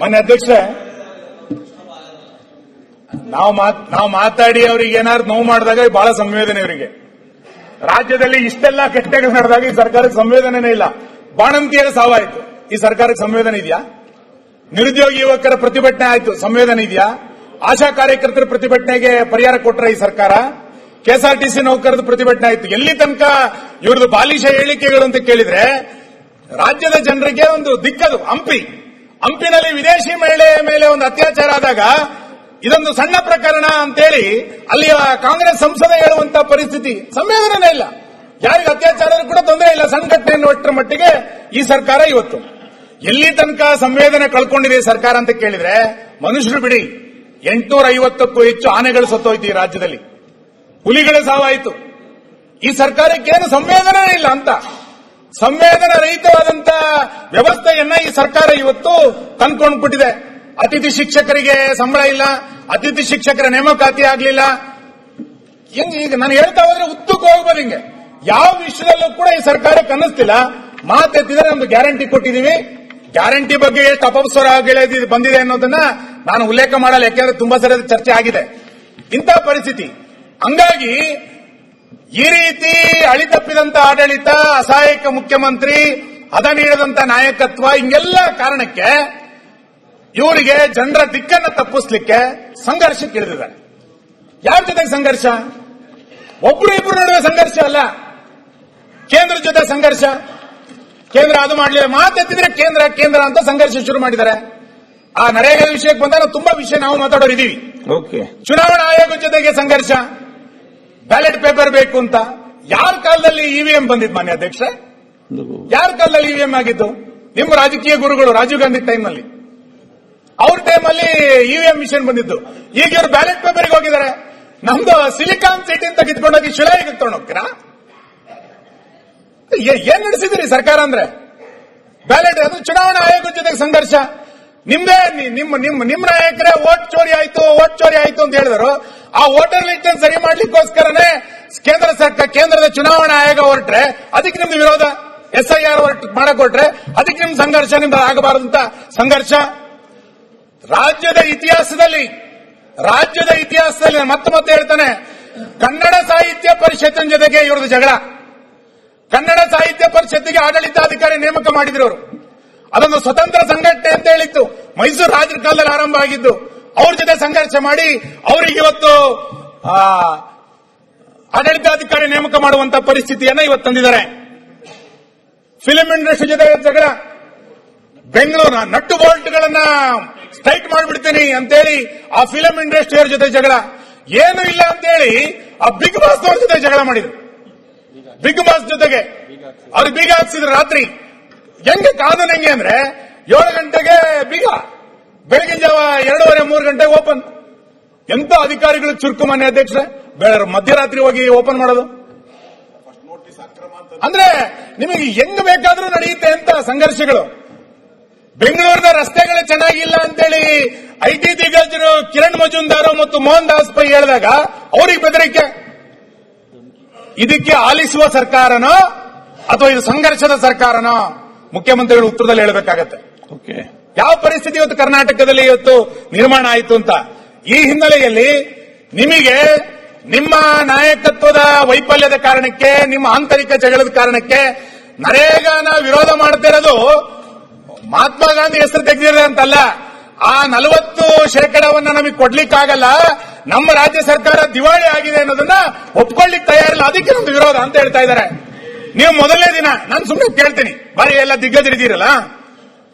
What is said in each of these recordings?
ಮಾನ್ಯ ಅಧ್ಯಕ್ಷರೇ, ನಾವು ಮಾತಾಡಿ ಅವ್ರಿಗೆ ಏನಾದ್ರು ನೋವು ಮಾಡಿದಾಗ ಬಹಳ ಸಂವೇದನೆ ಇವರಿಗೆ. ರಾಜ್ಯದಲ್ಲಿ ಇಷ್ಟೆಲ್ಲ ಕೆಟ್ಟಗಳು ನಡೆದಾಗ ಈ ಸರ್ಕಾರಕ್ಕೆ ಸಂವೇದನೆ ಇಲ್ಲ. ಬಾಣಂತಿಯರ ಸಾವಾಯಿತು, ಈ ಸರ್ಕಾರಕ್ಕೆ ಸಂವೇದನೆ ಇದೆಯಾ? ನಿರುದ್ಯೋಗಿ ಯುವಕರ ಪ್ರತಿಭಟನೆ ಆಯ್ತು, ಸಂವೇದನೆ ಇದೆಯಾ? ಆಶಾ ಕಾರ್ಯಕರ್ತರ ಪ್ರತಿಭಟನೆಗೆ ಪರಿಹಾರ ಕೊಟ್ರ ಈ ಸರ್ಕಾರ? ಕೆಎಸ್ಆರ್ಟಿಸಿ ನೌಕರರ ಪ್ರತಿಭಟನೆ ಆಯ್ತು. ಎಲ್ಲಿ ತನಕ ಇವ್ರದ್ದು ಬಾಲಿಶ ಹೇಳಿಕೆಗಳು ಅಂತ ಕೇಳಿದ್ರೆ ರಾಜ್ಯದ ಜನರಿಗೆ ಒಂದು ದಿಕ್ಕದು. ಹಂಪಿನಲ್ಲಿ ವಿದೇಶಿ ಮಹಿಳೆಯ ಮೇಲೆ ಒಂದು ಅತ್ಯಾಚಾರ ಆದಾಗ ಇದೊಂದು ಸಣ್ಣ ಪ್ರಕರಣ ಅಂತೇಳಿ ಅಲ್ಲಿಯ ಕಾಂಗ್ರೆಸ್ ಸಂಸದ ಹೇಳುವಂತ ಪರಿಸ್ಥಿತಿ. ಸಂವೇದನೆ ಇಲ್ಲ. ಯಾರಿಗೆ ಅತ್ಯಾಚಾರ ಕೂಡ ತೊಂದರೆ ಇಲ್ಲ, ಸಣ್ಣ ಘಟನೆಯನ್ನು ಒಟ್ಟರ ಮಟ್ಟಿಗೆ ಈ ಸರ್ಕಾರ ಇವತ್ತು ಎಲ್ಲಿ ತನಕ ಸಂವೇದನೆ ಕಳ್ಕೊಂಡಿದೆ ಸರ್ಕಾರ ಅಂತ ಕೇಳಿದ್ರೆ, ಮನುಷ್ಯರು ಬಿಡಿ, 850ಕ್ಕೂ ಹೆಚ್ಚು ಆನೆಗಳು ಸತ್ತೋಯ್ತು ಈ ರಾಜ್ಯದಲ್ಲಿ, ಹುಲಿಗಳ ಸಾವಾಯಿತು. ಈ ಸರ್ಕಾರಕ್ಕೇನು ಸಂವೇದನೆ ಇಲ್ಲ ಅಂತ, ಸಂವೇದನಾ ರಹಿತವಾದಂತ ವ್ಯವಸ್ಥೆಯನ್ನ ಈ ಸರ್ಕಾರ ಇವತ್ತು ತಂದ್ಕೊಂಡ್ಬಿಟ್ಟಿದೆ. ಅತಿಥಿ ಶಿಕ್ಷಕರಿಗೆ ಸಂಬಳ ಇಲ್ಲ, ಅತಿಥಿ ಶಿಕ್ಷಕರ ನೇಮಕಾತಿ ಆಗಲಿಲ್ಲ. ಈಗ ನಾನು ಹೇಳ್ತಾ ಹೋದ್ರೆ ಉದ್ದಕ್ಕೆ ಹೋಗ್ಬೋದು. ಹಿಂಗೆ ಯಾವ ವಿಷಯದಲ್ಲೂ ಕೂಡ ಈ ಸರ್ಕಾರಕ್ಕೆ ಅನ್ನಿಸ್ತಿಲ್ಲ. ಮಾತೆತ್ತಿದ್ರೆ ನಮ್ದು ಗ್ಯಾರಂಟಿ ಕೊಟ್ಟಿದ್ದೀವಿ, ಗ್ಯಾರಂಟಿ ಬಗ್ಗೆ ಎಷ್ಟು ಅಪಸ್ವರ ಬಂದಿದೆ ಅನ್ನೋದನ್ನ ನಾನು ಉಲ್ಲೇಖ ಮಾಡಲ್ಲ, ಯಾಕೆಂದ್ರೆ ತುಂಬಾ ಸರಿ ಚರ್ಚೆ ಆಗಿದೆ. ಇಂಥ ಪರಿಸ್ಥಿತಿ. ಹಂಗಾಗಿ ಈ ರೀತಿ ಅಳಿತಪ್ಪಿದಂತ ಆಡಳಿತ, ಅಸಹಾಯಕ ಮುಖ್ಯಮಂತ್ರಿ, ಹದ ನೀಡದಂತ ನಾಯಕತ್ವ, ಹಿಂಗೆಲ್ಲ ಕಾರಣಕ್ಕೆ ಇವರಿಗೆ ಜನರ ದಿಕ್ಕನ್ನು ತಪ್ಪಿಸ್ಲಿಕ್ಕೆ ಸಂಘರ್ಷಕ್ಕೆ ಇಳಿದಿದ್ದಾರೆ. ಯಾರ ಜೊತೆಗೆ ಸಂಘರ್ಷ? ಒಬ್ರು ಇಬ್ರು ನಡುವೆ ಸಂಘರ್ಷ ಅಲ್ಲ, ಕೇಂದ್ರ ಜೊತೆ ಸಂಘರ್ಷ. ಕೇಂದ್ರ ಅದು ಮಾಡಲಿಲ್ಲ, ಮಾತೆತ್ತಿದ್ರೆ ಕೇಂದ್ರ ಅಂತ ಸಂಘರ್ಷ ಶುರು ಮಾಡಿದ್ದಾರೆ. ಆ ನರೇಗಾ ವಿಷಯಕ್ಕೆ ಬಂದಾಗ ತುಂಬಾ ವಿಷಯ ನಾವು ಮಾತಾಡೋರಿದ್ದೀವಿ. ಚುನಾವಣಾ ಆಯೋಗದ ಜೊತೆಗೆ ಸಂಘರ್ಷ, ಬ್ಯಾಲೆಟ್ ಪೇಪರ್ ಬೇಕು ಅಂತ. ಯಾರ ಕಾಲದಲ್ಲಿ ಇವಿಎಂ ಬಂದಿದ್ದು ಮಾನ್ಯ ಅಧ್ಯಕ್ಷ? ಯಾರ ಕಾಲದಲ್ಲಿ ಇವಿಎಂ ಆಗಿದ್ದು? ನಿಮ್ಮ ರಾಜಕೀಯ ಗುರುಗಳು ರಾಜೀವ್ ಗಾಂಧಿ ಟೈಮ್ನಲ್ಲಿ, ಅವ್ರ ಟೈಮಲ್ಲಿ ಇವಿಎಂ ಮಿಷನ್ ಬಂದಿದ್ದು. ಈಗ ಇವರು ಬ್ಯಾಲೆಟ್ ಪೇಪರ್ಗೆ ಹೋಗಿದ್ದಾರೆ. ನಮ್ದು ಸಿಲಿಕಾನ್ ಸಿಟಿ ಅಂತ ಕಿತ್ಕೊಂಡೋಗಿ ಶಿಲಾಯಿಗೆ ತಗೊಂಡು ಹೋಗ್ತೀರಾ? ಏನ್ ನಡೆಸಿದಿರಿ ಸರ್ಕಾರ ಅಂದ್ರೆ? ಬ್ಯಾಲೆಟ್, ಅದು ಚುನಾವಣಾ ಆಯೋಗದ ಜೊತೆಗೆ ಸಂಘರ್ಷ. ನಿಮ್ಮ ನಾಯಕರೇ ವೋಟ್ ಚೋರಿ ಆಯ್ತು ಅಂತ ಹೇಳಿದರು. ಆ ವೋಟರ್ ಲಿಸ್ಟ್ ಸರಿ ಮಾಡ್ಲಿಕ್ಕೋಸ್ಕರನೇ ಕೇಂದ್ರದ ಚುನಾವಣಾ ಆಯೋಗ ಹೊರಟ್ರೆ ಅದಕ್ಕೆ ನಿಮ್ದು ವಿರೋಧ. SIR ಮಾಡಕ್ ಹೊರಟ್ರೆ ಅದಕ್ಕೆ ನಿಮ್ ಸಂಘರ್ಷ, ನಿಮ್ದು ಆಗಬಾರದಂತ ಸಂಘರ್ಷ. ರಾಜ್ಯದ ಇತಿಹಾಸದಲ್ಲಿ ಮತ್ತೆ ಹೇಳ್ತಾನೆ, ಕನ್ನಡ ಸಾಹಿತ್ಯ ಪರಿಷತ್ತಿನ ಜೊತೆಗೆ ಇವ್ರದ್ದು ಜಗಳ. ಕನ್ನಡ ಸಾಹಿತ್ಯ ಪರಿಷತ್ತಿಗೆ ಆಡಳಿತಾಧಿಕಾರಿ ನೇಮಕ ಮಾಡಿದ್ರು ಅವರು. ಅದೊಂದು ಸ್ವತಂತ್ರ ಸಂಘಟನೆ ಅಂತ ಹೇಳಿತ್ತು, ಮೈಸೂರು ರಾಜರ ಕಾಲದಲ್ಲಿ ಆರಂಭ ಆಗಿದ್ದು. ಅವ್ರ ಜೊತೆ ಸಂಘರ್ಷ ಮಾಡಿ ಅವರಿಗೆ ಇವತ್ತು ಆಡಳಿತಾಧಿಕಾರಿ ನೇಮಕ ಮಾಡುವಂತ ಪರಿಸ್ಥಿತಿಯನ್ನ ಇವತ್ತು ತಂದಿದ್ದಾರೆ. ಫಿಲ್ಮ್ ಇಂಡಸ್ಟ್ರಿ ಜೊತೆ ಜಗಳ. ಬೆಂಗಳೂರಿನ ನಟ್ಟು ಬೋಲ್ಟ್ಗಳನ್ನ ಸ್ಟ್ರೈಕ್ ಮಾಡಿಬಿಡ್ತೀನಿ ಅಂತೇಳಿ ಆ ಫಿಲ್ಮ್ ಇಂಡಸ್ಟ್ರಿಯವ್ರ ಜೊತೆ ಜಗಳ. ಏನು ಇಲ್ಲ ಅಂತೇಳಿ ಆ ಬಿಗ್ ಬಾಸ್ ಅವ್ರ ಜೊತೆ ಜಗಳ ಮಾಡಿದ್ರು. ಬಿಗ್ ಬಾಸ್ ಜೊತೆಗೆ ಅವ್ರಿಗೆ ಬೀಗ ಹಾಕ್ಸಿದ್ರು ರಾತ್ರಿ. ಹೆಂಗೆ ಕಾನೂನು ಹೆಂಗೆ ಅಂದ್ರೆ 7 ಗಂಟೆಗೆ ಬೀಗ, ಬೆಳಗಿನ ಜಾವ 2:30-3 ಗಂಟೆಗೆ ಓಪನ್. ಎಂತ ಅಧಿಕಾರಿಗಳು ಚುರುಕು ಮಾನ್ಯ ಅಧ್ಯಕ್ಷರೇ, ಮಧ್ಯರಾತ್ರಿ ಹೋಗಿ ಓಪನ್ ಮಾಡೋದು ಅಂದ್ರೆ ನಿಮಗೆ ಹೆಂಗ್ ಬೇಕಾದ್ರೂ ನಡೆಯುತ್ತೆ ಅಂತ ಸಂಘರ್ಷಗಳು. ಬೆಂಗಳೂರಿನ ರಸ್ತೆಗಳು ಚೆನ್ನಾಗಿಲ್ಲ ಅಂತೇಳಿ IT ದಿಗ್ಗಜರು ಕಿರಣ್ ಮಜುಂದಾರ್ ಮತ್ತು ಮೋಹನ್ ದಾಸ್ ಪೈ ಹೇಳಿದಾಗ ಅವ್ರಿಗೆ ಬೆದರಿಕೆ. ಇದಕ್ಕೆ ಆಲಿಸುವ ಸರ್ಕಾರನೋ ಅಥವಾ ಇದು ಸಂಘರ್ಷದ ಸರ್ಕಾರನೋ ಮುಖ್ಯಮಂತ್ರಿಗಳು ಉತ್ತರದಲ್ಲಿ ಹೇಳಬೇಕಾಗತ್ತೆ. ಯಾವ ಪರಿಸ್ಥಿತಿ ಇವತ್ತು ಕರ್ನಾಟಕದಲ್ಲಿ ಇವತ್ತು ನಿರ್ಮಾಣ ಆಯಿತು ಅಂತ. ಈ ಹಿನ್ನೆಲೆಯಲ್ಲಿ ನಿಮಗೆ ನಿಮ್ಮ ನಾಯಕತ್ವದ ವೈಫಲ್ಯದ ಕಾರಣಕ್ಕೆ, ನಿಮ್ಮ ಆಂತರಿಕ ಜಗಳದ ಕಾರಣಕ್ಕೆ ನರೇಗಾನ ವಿರೋಧ ಮಾಡ್ತಿರೋದು ಮಹಾತ್ಮ ಗಾಂಧಿ ಹೆಸರು ತೆಗೆದಿದೆ ಅಂತಲ್ಲ. ಆ 40% ನಮಗೆ ಕೊಡ್ಲಿಕ್ಕಾಗಲ್ಲ, ನಮ್ಮ ರಾಜ್ಯ ಸರ್ಕಾರ ದಿವಾಳಿ ಆಗಿದೆ ಅನ್ನೋದನ್ನ ಒಪ್ಕೊಳ್ಳಿಕ್ ತಯಾರಿಲ್ಲ, ಅದಕ್ಕೆ ನಮ್ದು ವಿರೋಧ ಅಂತ ಹೇಳ್ತಾ ಇದ್ದಾರೆ. ನೀವು ಮೊದಲನೇ ದಿನ, ನಾನು ಸುಮ್ಮನೆ ಕೇಳ್ತೀನಿ, ಬಾರಿ ಎಲ್ಲ ದಿಗ್ಗಜರಿದ್ದೀರಲ್ಲ,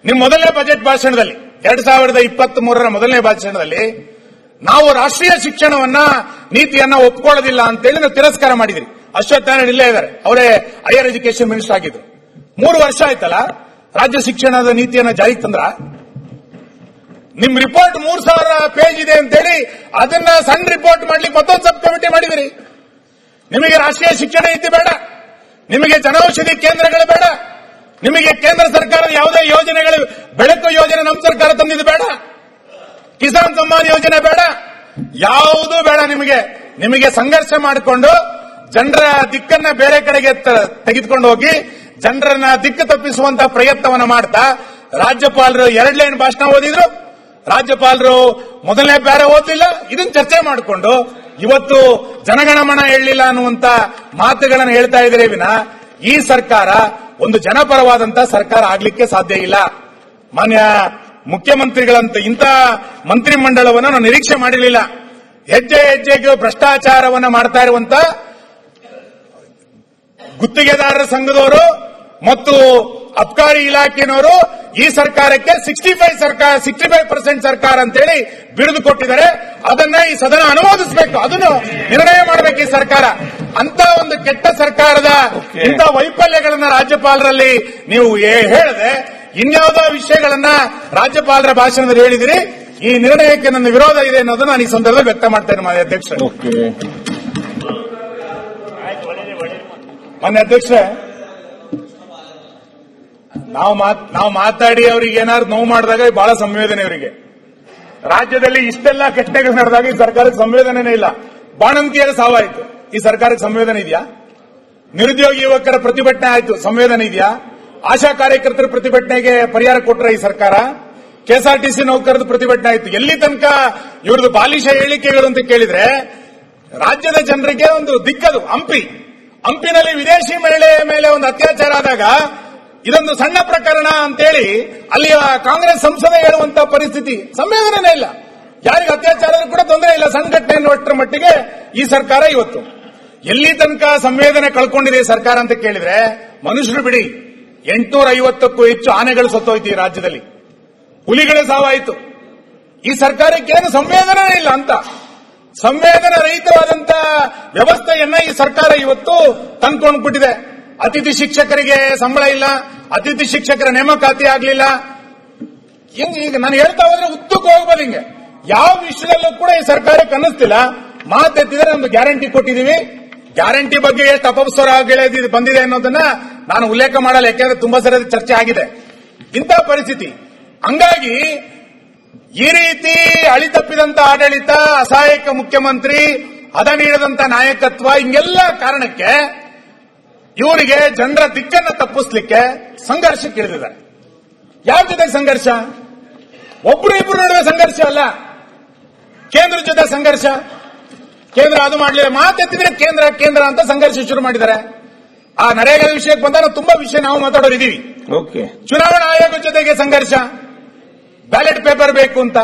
ನಿಮ್ಮ ಮೊದಲನೇ ಬಜೆಟ್ ಭಾಷಣದಲ್ಲಿ 2023ರ ಮೊದಲನೇ ಭಾಷಣದಲ್ಲಿ ನಾವು ರಾಷ್ಟ್ರೀಯ ಶಿಕ್ಷಣವನ್ನ ನೀತಿಯನ್ನ ಒಪ್ಕೊಳ್ಳೋದಿಲ್ಲ ಅಂತೇಳಿ ನಾವು ತಿರಸ್ಕಾರ ಮಾಡಿದ್ರಿ. ಅಶ್ವತ್ಥನಾರಾಯಣ ಇಲ್ಲೇ ಇದ್ದಾರೆ, ಅವರೇ ಹೈಯರ್ ಎಜುಕೇಶನ್ ಮಿನಿಸ್ಟರ್ ಆಗಿದ್ರು. 3 ವರ್ಷ ಆಯ್ತಲ್ಲ ರಾಜ್ಯ ಶಿಕ್ಷಣದ ನೀತಿಯನ್ನ ಜಾರಿಗೆ ತಂದ್ರ? ನಿಮ್ ರಿಪೋರ್ಟ್ 3000 ಪೇಜ್ ಇದೆ ಅಂತೇಳಿ ಅದನ್ನ ಸಣ್ಣ ರಿಪೋರ್ಟ್ ಮಾಡ್ಲಿಕ್ಕೆ ಮತ್ತೊಂದು ಸಬ್ ಕಮಿಟಿ ಮಾಡಿದಿರಿ. ನಿಮಗೆ ರಾಷ್ಟ್ರೀಯ ಶಿಕ್ಷಣ ನೀತಿ ಬೇಡ, ನಿಮಗೆ ಜನೌಷಧಿ ಕೇಂದ್ರಗಳು ಬೇಡ, ನಿಮಗೆ ಕೇಂದ್ರ ಸರ್ಕಾರದ ಯಾವುದೇ ಯೋಜನೆಗಳು, ಬೆಳಕು ಯೋಜನೆ ನಮ್ಮ ಸರ್ಕಾರ ತಂದಿದ್ದು ಬೇಡ, ಕಿಸಾನ್ ಸಮ್ಮಾನ್ ಯೋಜನೆ ಬೇಡ, ಯಾವುದೂ ಬೇಡ. ನಿಮಗೆ ಸಂಘರ್ಷ ಮಾಡಿಕೊಂಡು ಜನರ ದಿಕ್ಕನ್ನ ಬೇರೆ ಕಡೆಗೆ ತೆಗೆದುಕೊಂಡು ಹೋಗಿ ಜನರನ್ನ ದಿಕ್ಕು ತಪ್ಪಿಸುವಂತಹ ಪ್ರಯತ್ನವನ್ನು ಮಾಡ್ತಾ ರಾಜ್ಯಪಾಲರು 2 ಲೈನ್ ಭಾಷಣ ಓದಿದ್ರು, ರಾಜ್ಯಪಾಲರು ಮೊದಲನೇ ಪ್ಯಾರ ಓದಲಿಲ್ಲ. ಇದನ್ನ ಚರ್ಚೆ ಮಾಡಿಕೊಂಡು ಇವತ್ತು ಜನಗಣಮನ ಹೇಳಲಿಲ್ಲ ಅನ್ನುವಂತ ಮಾತುಗಳನ್ನು ಹೇಳ್ತಾ ಇದ್ದಾರೆ ವಿನ ಈ ಸರ್ಕಾರ ಒಂದು ಜನಪರವಾದಂತ ಸರ್ಕಾರ ಆಗ್ಲಿಕ್ಕೆ ಸಾಧ್ಯ ಇಲ್ಲ. ಮಾನ್ಯ ಮುಖ್ಯಮಂತ್ರಿಗಳಂತ ಇಂಥ ಮಂತ್ರಿಮಂಡಲವನ್ನು ನಾವು ನಿರೀಕ್ಷೆ ಮಾಡಿರಲಿಲ್ಲ. ಹೆಜ್ಜೆ ಹೆಜ್ಜೆಗೆ ಭ್ರಷ್ಟಾಚಾರವನ್ನು ಮಾಡ್ತಾ ಇರುವಂತ ಗುತ್ತಿಗೆದಾರರ ಸಂಘದವರು ಮತ್ತು ಅಬ್ಕಾರಿ ಇಲಾಖೆನವರು ಈ ಸರ್ಕಾರಕ್ಕೆ 65% ಸರ್ಕಾರ ಅಂತೇಳಿ ಬಿರುದು ಕೊಟ್ಟಿದ್ದಾರೆ. ಅದನ್ನ ಈ ಸದನ ಅನುಮೋದಿಸಬೇಕು, ಅದನ್ನು ನಿರ್ಣಯ ಮಾಡಬೇಕು ಈ ಸರ್ಕಾರ. ಅಂತ ಒಂದು ಕೆಟ್ಟ ಸರ್ಕಾರದ ಇಂಥ ವೈಫಲ್ಯಗಳನ್ನ ರಾಜ್ಯಪಾಲರಲ್ಲಿ ನೀವು ಹೇಳದೆ ಇನ್ಯಾವುದೋ ವಿಷಯಗಳನ್ನ ರಾಜ್ಯಪಾಲರ ಭಾಷಣದಲ್ಲಿ ಹೇಳಿದಿರಿ. ಈ ನಿರ್ಣಯಕ್ಕೆ ನನ್ನ ವಿರೋಧ ಇದೆ ಅನ್ನೋದನ್ನ ನಾನು ಈ ಸಂದರ್ಭದಲ್ಲಿ ವ್ಯಕ್ತ ಮಾಡ್ತೇನೆ ಮಾನ್ಯ ಅಧ್ಯಕ್ಷ. ಮಾನ್ಯ ಅಧ್ಯಕ್ಷ, ನಾವು ಮಾತಾಡಿ ಅವ್ರಿಗೆ ಏನಾದ್ರು ನೋವು ಮಾಡಿದಾಗ ಬಹಳ ಸಂವೇದನೆ ಅವರಿಗೆ. ರಾಜ್ಯದಲ್ಲಿ ಇಷ್ಟೆಲ್ಲ ಕೆಟ್ಟಗಳು ನಡೆದಾಗ ಈ ಸರ್ಕಾರಕ್ಕೆ ಸಂವೇದನೆ ಇಲ್ಲ. ಬಾಣಂತಿಯರ ಸಾವಾಯಿತು, ಈ ಸರ್ಕಾರಕ್ಕೆ ಸಂವೇದನೆ ಇದೆಯಾ? ನಿರುದ್ಯೋಗಿ ಯುವಕರ ಪ್ರತಿಭಟನೆ ಆಯಿತು, ಸಂವೇದನೆ ಇದೆಯಾ? ಆಶಾ ಕಾರ್ಯಕರ್ತರ ಪ್ರತಿಭಟನೆಗೆ ಪರಿಹಾರ ಕೊಟ್ಟರೆ ಈ ಸರ್ಕಾರ? ಕೆಎಸ್ಆರ್ಟಿಸಿ ನೌಕರರ ಪ್ರತಿಭಟನೆ ಆಯಿತು. ಎಲ್ಲಿ ತನಕ ಇವ್ರದ್ದು ಬಾಲಿಶ ಹೇಳಿಕೆಗಳು ಅಂತ ಕೇಳಿದ್ರೆ ರಾಜ್ಯದ ಜನರಿಗೆ ಒಂದು ದಿಕ್ಕದು. ಹಂಪಿನಲ್ಲಿ ವಿದೇಶಿ ಮಹಿಳೆಯ ಮೇಲೆ ಒಂದು ಅತ್ಯಾಚಾರ ಆದಾಗ ಇದೊಂದು ಸಣ್ಣ ಪ್ರಕರಣ ಅಂತೇಳಿ ಅಲ್ಲಿಯ ಕಾಂಗ್ರೆಸ್ ಸಂಸದ ಹೇಳುವಂತ ಪರಿಸ್ಥಿತಿ. ಸಂವೇದನೆ ಇಲ್ಲ, ಯಾರಿಗೆ ಅತ್ಯಾಚಾರ ಕೂಡ ತೊಂದರೆ ಇಲ್ಲ, ಸಂಘಟನೆ ಅನ್ನುವಷ್ಟರ ಮಟ್ಟಿಗೆ ಈ ಸರ್ಕಾರ ಇವತ್ತು ಎಲ್ಲಿ ತನಕ ಸಂವೇದನೆ ಕಳ್ಕೊಂಡಿದೆ ಸರ್ಕಾರ ಅಂತ ಕೇಳಿದ್ರೆ, ಮನುಷ್ಯರು ಬಿಡಿ 850ಕ್ಕೂ ಹೆಚ್ಚು ಆನೆಗಳು ಸತ್ತೋಯ್ತು ಈ ರಾಜ್ಯದಲ್ಲಿ, ಹುಲಿಗಳ ಸಾವಾಯಿತು. ಈ ಸರ್ಕಾರಕ್ಕೆ ಏನು ಸಂವೇದನೆ ಇಲ್ಲ ಅಂತ ಸಂವೇದನೆ ರಹಿತವಾದಂತ ವ್ಯವಸ್ಥೆಯನ್ನ ಈ ಸರ್ಕಾರ ಇವತ್ತು ತಂದ್ಕೊಂಡ್ಬಿಟ್ಟಿದೆ. ಅತಿಥಿ ಶಿಕ್ಷಕರಿಗೆ ಸಂಬಳ ಇಲ್ಲ, ಅತಿಥಿ ಶಿಕ್ಷಕರ ನೇಮಕಾತಿ ಆಗಲಿಲ್ಲ. ಈಗ ನಾನು ಹೇಳ್ತಾ ಹೋದ್ರೆ ಉದ್ದಕ್ಕೆ ಹೋಗ್ಬೋದು. ಹಿಂಗೆ ಯಾವ ವಿಷಯದಲ್ಲೂ ಕೂಡ ಈ ಸರ್ಕಾರಕ್ಕೆ ಅನ್ನಿಸ್ತಿಲ್ಲ. ಮಾತೆತ್ತಿದ್ರೆ ನಮ್ದು ಗ್ಯಾರಂಟಿ ಕೊಟ್ಟಿದ್ದೀವಿ, ಗ್ಯಾರಂಟಿ ಬಗ್ಗೆ ಎಷ್ಟು ಅಪಸ್ವರ ಬಂದಿದೆ ಅನ್ನೋದನ್ನ ನಾನು ಉಲ್ಲೇಖ ಮಾಡಲ್ಲ, ಯಾಕೆಂದ್ರೆ ತುಂಬಾ ಸರಿ ಚರ್ಚೆ ಆಗಿದೆ ಇಂಥ ಪರಿಸ್ಥಿತಿ. ಹಂಗಾಗಿ ಈ ರೀತಿ ಅಳಿತಪ್ಪಿದಂತ ಆಡಳಿತ, ಅಸಹಾಯಕ ಮುಖ್ಯಮಂತ್ರಿ, ಹದ ನೀಡದಂತ ನಾಯಕತ್ವ, ಹಿಂಗೆಲ್ಲ ಕಾರಣಕ್ಕೆ ಇವರಿಗೆ ಜನರ ದಿಕ್ಕನ್ನು ತಪ್ಪಿಸ್ಲಿಕ್ಕೆ ಸಂಘರ್ಷಕ್ಕೆ ಇಳಿದಿದ್ದಾರೆ. ಯಾರ ಜೊತೆ ಸಂಘರ್ಷ? ಒಬ್ರು ಇಬ್ರು ನಡುವೆ ಸಂಘರ್ಷ ಅಲ್ಲ, ಕೇಂದ್ರ ಜೊತೆ ಸಂಘರ್ಷ. ಕೇಂದ್ರ ಅದು ಮಾಡಲಿಲ್ಲ, ಮಾತೆತ್ತಿದ್ರೆ ಕೇಂದ್ರ ಅಂತ ಸಂಘರ್ಷ ಶುರು ಮಾಡಿದ್ದಾರೆ. ಆ ನರೇಗಾ ವಿಷಯಕ್ಕೆ ಬಂದಾಗ ತುಂಬಾ ವಿಷಯ ನಾವು ಮಾತಾಡೋರಿದ್ದೀವಿ. ಚುನಾವಣಾ ಆಯೋಗದ ಜೊತೆಗೆ ಸಂಘರ್ಷ, ಬ್ಯಾಲೆಟ್ ಪೇಪರ್ ಬೇಕು ಅಂತ.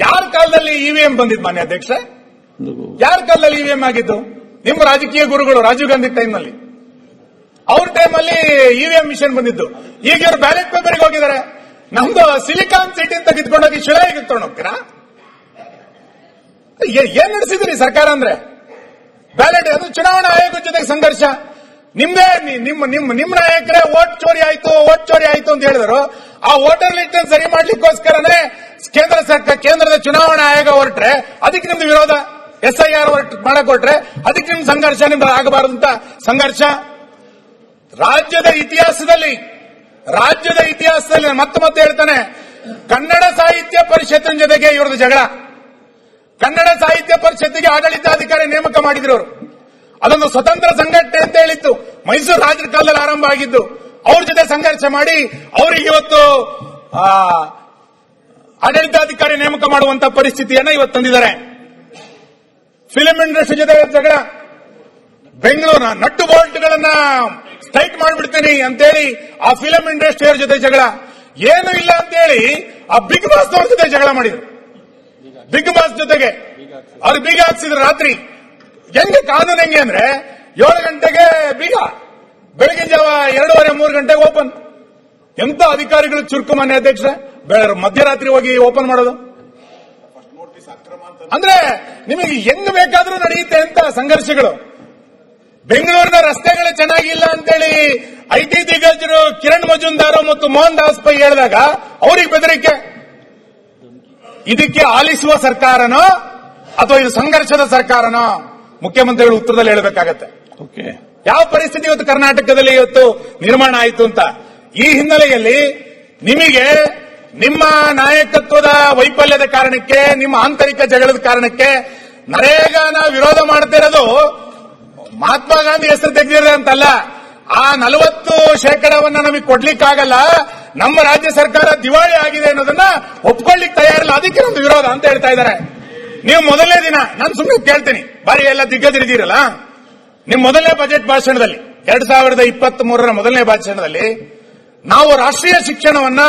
ಯಾರ ಕಾಲದಲ್ಲಿ ಇವಿಎಂ ಬಂದಿದ್ದು ಮಾನ್ಯ ಅಧ್ಯಕ್ಷ? ಯಾರ ಕಾಲದಲ್ಲಿ ಇವಿಎಂ ಆಗಿದ್ದು? ನಿಮ್ಮ ರಾಜಕೀಯ ಗುರುಗಳು ರಾಜೀವ್ ಗಾಂಧಿ ಟೈಮ್ನಲ್ಲಿ, ಅವ್ರ ಟೈಮಲ್ಲಿ ಇವಿಎಂ ಮಿಷನ್ ಬಂದಿದ್ದು. ಈಗ ಇವರು ಬ್ಯಾಲೆಟ್ ಪೇಪರ್ಗೆ ಹೋಗಿದ್ದಾರೆ. ನಮ್ದು ಸಿಲಿಕಾನ್ ಸಿಟಿ ಅಂತ ಕಿತ್ಕೊಂಡೋಗಿ ಶಿಲಾಯಿಗೆ ತಗೊಂಡು ಹೋಗ್ತೀರಾ? ಏನ್ ನಡೆಸಿದ್ರಿ ಸರ್ಕಾರ ಅಂದ್ರೆ? ಬ್ಯಾಲೆಟ್ ಅದು ಚುನಾವಣಾ ಆಯೋಗದ ಜೊತೆಗೆ ಸಂಘರ್ಷ. ನಿಮ್ದೇ ನಿಮ್ಮ ನಾಯಕರೇ ಓಟ್ ಚೋರಿ ಆಯ್ತು ಅಂತ ಹೇಳಿದ್ರು. ಆ ವೋಟರ್ ಲಿಸ್ಟ್ ಸರಿ ಮಾಡ್ಲಿಕ್ಕೋಸ್ಕರನೇ ಕೇಂದ್ರದ ಚುನಾವಣಾ ಆಯೋಗ ಹೊರಟ್ರೆ ಅದಕ್ಕೆ ನಿಮ್ದು ವಿರೋಧ. SIR ಮಾಡಕ್ ಹೊರಟ್ರೆ ಅದಕ್ಕೆ ನಿಮ್ ಸಂಘರ್ಷ, ನಿಮ್ದು ಆಗಬಾರದು ಅಂತ ಸಂಘರ್ಷ. ರಾಜ್ಯದ ಇತಿಹಾಸದಲ್ಲಿ ಮತ್ತೆ ಹೇಳ್ತಾನೆ, ಕನ್ನಡ ಸಾಹಿತ್ಯ ಪರಿಷತ್ತಿನ ಜೊತೆಗೆ ಇವ್ರದ್ದು ಜಗಳ. ಕನ್ನಡ ಸಾಹಿತ್ಯ ಪರಿಷತ್ತಿಗೆ ಆಡಳಿತಾಧಿಕಾರಿ ನೇಮಕ ಮಾಡಿದ್ರು ಅವರು. ಅದೊಂದು ಸ್ವತಂತ್ರ ಸಂಘಟನೆ ಅಂತ ಹೇಳಿತ್ತು, ಮೈಸೂರು ರಾಜರ ಕಾಲದಲ್ಲಿ ಆರಂಭ ಆಗಿದ್ದು. ಅವ್ರ ಜೊತೆ ಸಂಘರ್ಷ ಮಾಡಿ ಅವರಿಗೆ ಇವತ್ತು ಆಡಳಿತಾಧಿಕಾರಿ ನೇಮಕ ಮಾಡುವಂತ ಪರಿಸ್ಥಿತಿಯನ್ನ ಇವತ್ತು ತಂದಿದ್ದಾರೆ. ಫಿಲ್ಮ್ ಇಂಡಸ್ಟ್ರಿ ಜೊತೆ ಜಗಳ, ಬೆಂಗಳೂರಿನ ನಟ್ಟು ಬೋಲ್ಟ್ಗಳನ್ನ ಸ್ಟ್ರೈಕ್ ಮಾಡಿಬಿಡ್ತೀನಿ ಅಂತೇಳಿ ಆ ಫಿಲ್ಮ್ ಇಂಡಸ್ಟ್ರಿಯವ್ರ ಜೊತೆ ಜಗಳ. ಏನು ಇಲ್ಲ ಅಂತೇಳಿ ಆ ಬಿಗ್ ಬಾಸ್ ಅವ್ರ ಜೊತೆ ಜಗಳ ಮಾಡಿದ್ರು. ಬಿಗ್ ಬಾಸ್ ಜೊತೆಗೆ ಅವ್ರು ಬೀಗ ಹಾಕ್ಸಿದ್ರು ರಾತ್ರಿ. ಕಾನೂನು ಹೆಂಗೆ ಅಂದ್ರೆ 7 ಗಂಟೆಗೆ ಬೀಗ, ಬೆಳಗಿನ ಜಾವ 2:30-3 ಗಂಟೆಗೆ ಓಪನ್. ಎಂತ ಅಧಿಕಾರಿಗಳು ಚುರುಕು ಮಾನ್ಯ ಅಧ್ಯಕ್ಷ, ಮಧ್ಯರಾತ್ರಿ ಹೋಗಿ ಓಪನ್ ಮಾಡೋದು ಅಂದ್ರೆ ನಿಮಗೆ ಹೆಂಗ್ ಬೇಕಾದ್ರೂ ನಡೆಯುತ್ತೆ ಅಂತ ಸಂಘರ್ಷಗಳು. ಬೆಂಗಳೂರಿನ ರಸ್ತೆಗಳು ಚೆನ್ನಾಗಿಲ್ಲ ಅಂತೇಳಿ IT ದಿಗ್ಗಜರು ಕಿರಣ್ ಮಜುಂದಾರ್ ಮತ್ತು ಮೋಹನ್ ದಾಸ್ ಪೈ ಹೇಳಿದಾಗ ಅವ್ರಿಗೆ ಬೆದರಿಕೆ. ಇದಕ್ಕೆ ಆಲಿಸುವ ಸರ್ಕಾರನೋ ಅಥವಾ ಇದು ಸಂಘರ್ಷದ ಸರ್ಕಾರನೋ? ಮುಖ್ಯಮಂತ್ರಿಗಳು ಉತ್ತರದಲ್ಲಿ ಹೇಳಬೇಕಾಗತ್ತೆ. ಯಾವ ಪರಿಸ್ಥಿತಿ ಇವತ್ತು ಕರ್ನಾಟಕದಲ್ಲಿ ಇವತ್ತು ನಿರ್ಮಾಣ ಆಯಿತು ಅಂತ. ಈ ಹಿನ್ನೆಲೆಯಲ್ಲಿ ನಿಮಗೆ ನಿಮ್ಮ ನಾಯಕತ್ವದ ವೈಫಲ್ಯದ ಕಾರಣಕ್ಕೆ, ನಿಮ್ಮ ಆಂತರಿಕ ಜಗಳದ ಕಾರಣಕ್ಕೆ ನರೇಗಾನ ವಿರೋಧ ಮಾಡ್ತಿರೋದು ಮಹಾತ್ಮ ಗಾಂಧಿ ಹೆಸರು ತೆಗೆದಿದೆ ಅಂತಲ್ಲ, ಆ 40% ನಮಗೆ ಕೊಡ್ಲಿಕ್ಕಾಗಲ್ಲ, ನಮ್ಮ ರಾಜ್ಯ ಸರ್ಕಾರ ದಿವಾಳಿ ಆಗಿದೆ ಅನ್ನೋದನ್ನ ಒಪ್ಕೊಳ್ಳಿಕ್ ತಯಾರಿಲ್ಲ, ಅದಕ್ಕೆ ನಮ್ದು ವಿರೋಧ ಅಂತ ಹೇಳ್ತಾ ಇದ್ದಾರೆ. ನೀವು ಮೊದಲನೇ ದಿನ ನಾನು ಸುಮ್ಮನೆ ಕೇಳ್ತೀನಿ, ಬಾರಿ ಎಲ್ಲ ದಿಗ್ಗಜರಿದ್ದೀರಲ್ಲ, ನಿಮ್ ಮೊದಲನೇ ಬಜೆಟ್ ಭಾಷಣದಲ್ಲಿ 2023ರ ಮೊದಲನೇ ಭಾಷಣದಲ್ಲಿ ನಾವು ರಾಷ್ಟ್ರೀಯ ಶಿಕ್ಷಣವನ್ನ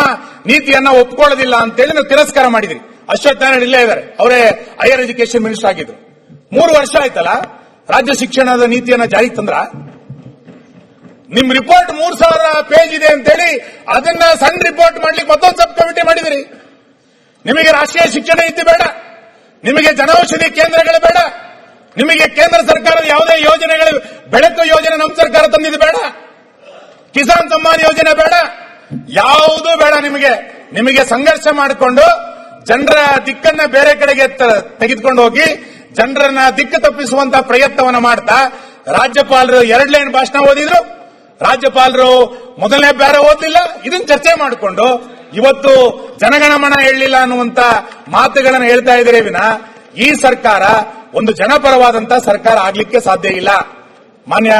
ನೀತಿಯನ್ನ ಒಪ್ಕೊಳ್ಳೋದಿಲ್ಲ ಅಂತೇಳಿ ನಾವು ತಿರಸ್ಕಾರ ಮಾಡಿದ್ರಿ. ಅಶ್ವತ್ಥ ನಾರಾಯಣ ಇಲ್ಲೇ ಇದ್ದಾರೆ, ಅವರೇ ಹೈಯರ್ ಎಜುಕೇಶನ್ ಮಿನಿಸ್ಟರ್ ಆಗಿದ್ರು. 3 ವರ್ಷ ಆಯ್ತಲ್ಲ ರಾಜ್ಯ ಶಿಕ್ಷಣದ ನೀತಿಯನ್ನ ಜಾರಿಗೆ ತಂದ್ರ. ನಿಮ್ ರಿಪೋರ್ಟ್ 3000 ಪೇಜ್ ಇದೆ ಅಂತೇಳಿ ಅದನ್ನ ಸಣ್ಣ ರಿಪೋರ್ಟ್ ಮಾಡ್ಲಿಕ್ಕೆ ಮತ್ತೊಂದು ಸಬ್ ಕಮಿಟಿ ಮಾಡಿದಿರಿ. ನಿಮಗೆ ರಾಷ್ಟ್ರೀಯ ಶಿಕ್ಷಣ ನೀತಿ ಬೇಡ, ನಿಮಗೆ ಜನೌಷಧಿ ಕೇಂದ್ರಗಳು ಬೇಡ, ನಿಮಗೆ ಕೇಂದ್ರ ಸರ್ಕಾರದ ಯಾವುದೇ ಯೋಜನೆಗಳು, ಬೆಳಕು ಯೋಜನೆ ನಮ್ಮ ಸರ್ಕಾರ ತಂದಿದ್ದು ಬೇಡ, ಕಿಸಾನ್ ಸಮ್ಮಾನ್ ಯೋಜನೆ ಬೇಡ, ಯಾವುದೂ ಬೇಡ. ನಿಮಗೆ ಸಂಘರ್ಷ ಮಾಡಿಕೊಂಡು ಜನರ ದಿಕ್ಕನ್ನ ಬೇರೆ ಕಡೆಗೆ ತೆಗೆದುಕೊಂಡು ಹೋಗಿ ಜನರನ್ನ ದಿಕ್ಕು ತಪ್ಪಿಸುವಂತಹ ಪ್ರಯತ್ನವನ್ನ ಮಾಡ್ತಾ ರಾಜ್ಯಪಾಲರು 2 ಲೈನ್ ಭಾಷಣ ಓದಿದ್ರು, ರಾಜ್ಯಪಾಲರು ಮೊದಲನೇ ಪ್ಯಾರ ಓದಲಿಲ್ಲ. ಇದನ್ನ ಚರ್ಚೆ ಮಾಡಿಕೊಂಡು ಇವತ್ತು ಜನಗಣಮನ ಹೇಳಲಿಲ್ಲ ಅನ್ನುವಂತ ಮಾತುಗಳನ್ನು ಹೇಳ್ತಾ ಇದ್ದಾರೆ ವಿನ ಈ ಸರ್ಕಾರ ಒಂದು ಜನಪರವಾದಂತಹ ಸರ್ಕಾರ ಆಗ್ಲಿಕ್ಕೆ ಸಾಧ್ಯ ಇಲ್ಲ. ಮಾನ್ಯ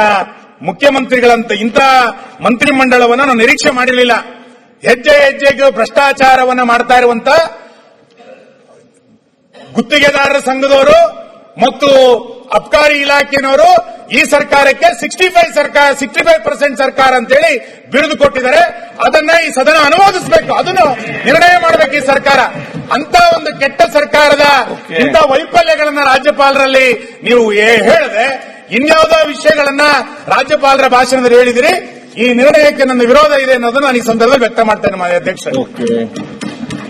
ಮುಖ್ಯಮಂತ್ರಿಗಳಂತ ಇಂಥ ಮಂತ್ರಿಮಂಡಲವನ್ನು ನಾವು ನಿರೀಕ್ಷೆ ಮಾಡಿರಲಿಲ್ಲ. ಹೆಜ್ಜೆ ಹೆಜ್ಜೆಗೂ ಭ್ರಷ್ಟಾಚಾರವನ್ನು ಮಾಡ್ತಾ ಇರುವಂತ ಗುತ್ತಿಗೆದಾರರ ಸಂಘದವರು ಮತ್ತು ಅಬ್ಕಾರಿ ಇಲಾಖೆನವರು ಈ ಸರ್ಕಾರಕ್ಕೆ 65% ಸರ್ಕಾರ ಅಂತೇಳಿ ಬಿರುದು ಕೊಟ್ಟಿದ್ದಾರೆ. ಅದನ್ನ ಈ ಸದನ ಅನುಮೋದಿಸಬೇಕು, ಅದನ್ನು ನಿರ್ಣಯ ಮಾಡಬೇಕು ಈ ಸರ್ಕಾರ. ಅಂತ ಒಂದು ಕೆಟ್ಟ ಸರ್ಕಾರದ ಇಂಥ ವೈಫಲ್ಯಗಳನ್ನ ರಾಜ್ಯಪಾಲರಲ್ಲಿ ನೀವು ಹೇಳದೆ ಇನ್ಯಾವುದೋ ವಿಷಯಗಳನ್ನ ರಾಜ್ಯಪಾಲರ ಭಾಷಣದಲ್ಲಿ ಹೇಳಿದಿರಿ. ಈ ನಿರ್ಣಯಕ್ಕೆ ನನ್ನ ವಿರೋಧ ಇದೆ ಅನ್ನೋದನ್ನು ನಾನು ಈ ಸಂದರ್ಭದಲ್ಲಿ ವ್ಯಕ್ತ ಮಾಡ್ತೇನೆ ಮಾನ್ಯ ಅಧ್ಯಕ್ಷ.